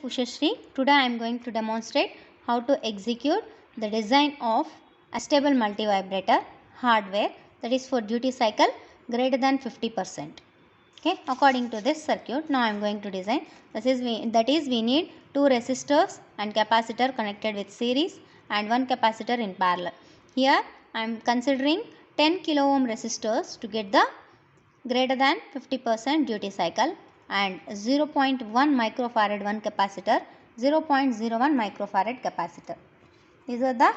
Ushashri. Today I am going to demonstrate how to execute the design of a stable multivibrator hardware, that is for duty cycle greater than 50%. Okay, according to this circuit, now I am going to design. That is we need two resistors and capacitor connected with series and one capacitor in parallel. Here I am considering 10 kilo ohm resistors to get the greater than 50% duty cycle, and 0.1 microfarad one capacitor, 0.01 microfarad capacitor. These are the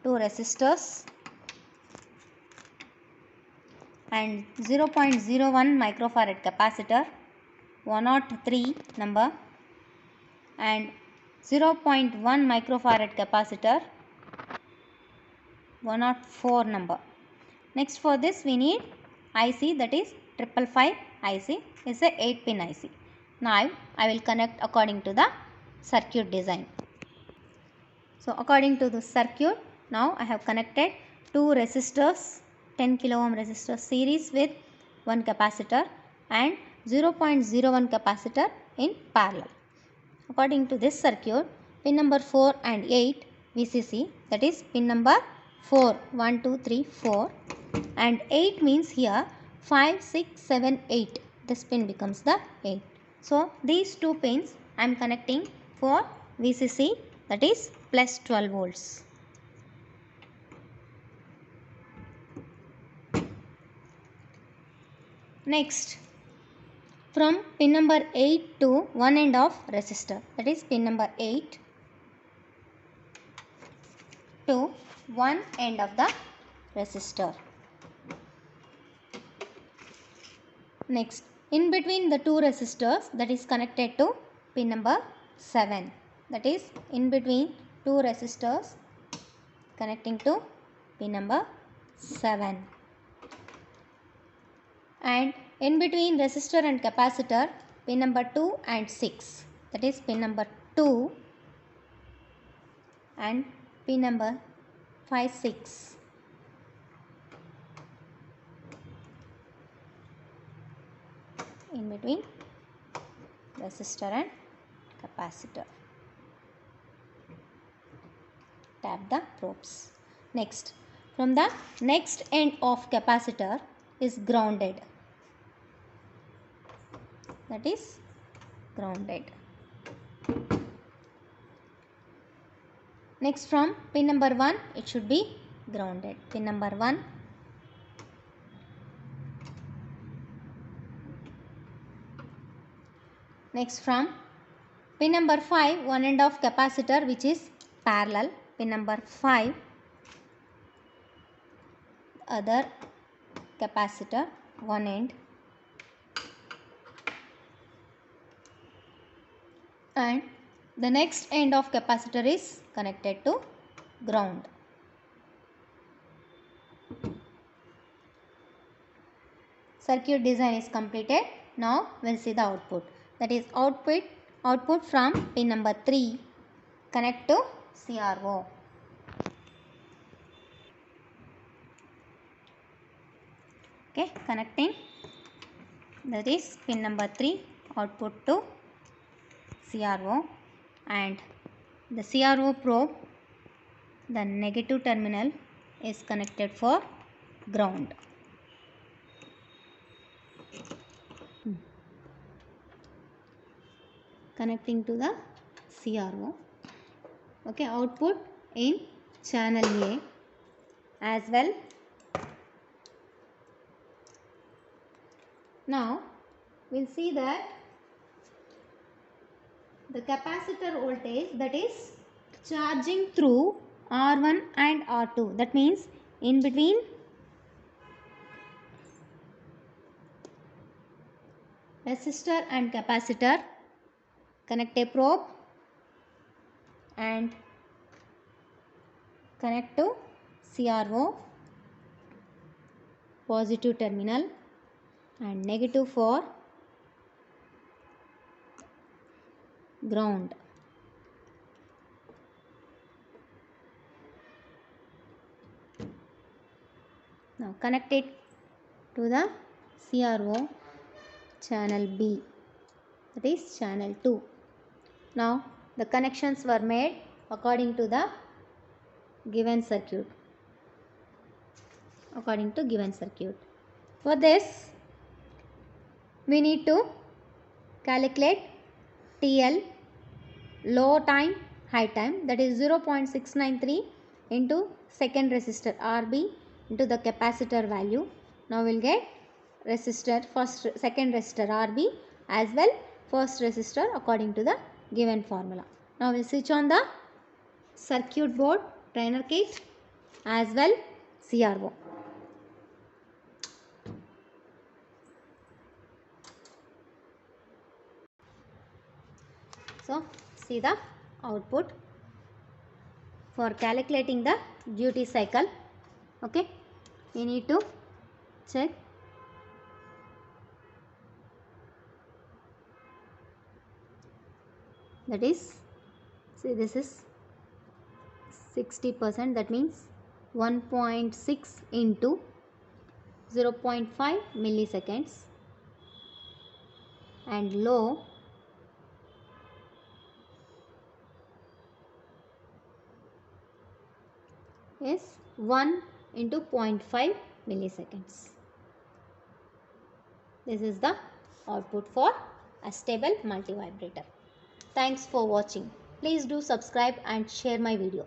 two resistors, and 0.01 microfarad capacitor 103 number, and 0.1 microfarad capacitor 104 number. Next, for this we need IC, that is 555 IC, is a 8-pin IC. Now I will connect according to the circuit design. So according to the circuit, now I have connected two resistors, 10 kilo ohm resistor series with one capacitor and 0.01 capacitor in parallel. According to this circuit, pin number 4 and 8 VCC, that is pin number 4, 1, 2, 3, 4, and 8 means here 5, 6, 7, 8. This pin becomes the 8. So these two pins I am connecting for VCC, that is plus 12 volts. Next, from pin number 8 to one end of resistor, that is pin number 8 to one end of the resistor. Next, in between the two resistors, that is connected to pin number 7, that is in between two resistors connecting to pin number 7, and in between resistor and capacitor pin number 2 and 6, that is pin number 2 and pin number 5, 6. In between resistor and capacitor. Tap the probes. Next, from the next end of capacitor is grounded, that is grounded. Next, from pin number 1 it should be grounded, pin number 1. Next, from pin number 5, one end of capacitor which is parallel, pin number 5, other capacitor, one end, and the next end of capacitor is connected to ground. Circuit design is completed. Now we will see the output. That is output from pin number 3 connect to CRO. Okay, connecting, that is pin number 3 output to CRO, and the CRO probe, the negative terminal is connected for ground. Connecting to the CRO. Okay, output in channel A as well. Now we will see that the capacitor voltage, that is charging through R1 and R2, that means in between resistor and capacitor connect a probe and connect to CRO, positive terminal, and negative for ground. Now connect it to the CRO channel B, that is channel 2. Now the connections were made according to the given circuit. For this, we need to calculate TL, low time, high time, that is 0.693 into second resistor RB into the capacitor value. Now we will get second resistor RB as well first resistor according to the given formula. Now we will switch on the circuit board, trainer case as well CRO. So see the output for calculating the duty cycle. Okay, we need to check that is, see this is 60%, that means 1.6 into 0.5 milliseconds, and low is 1 into 0.5 milliseconds. This is the output for a stable multivibrator. Thanks for watching. Please do subscribe and share my video.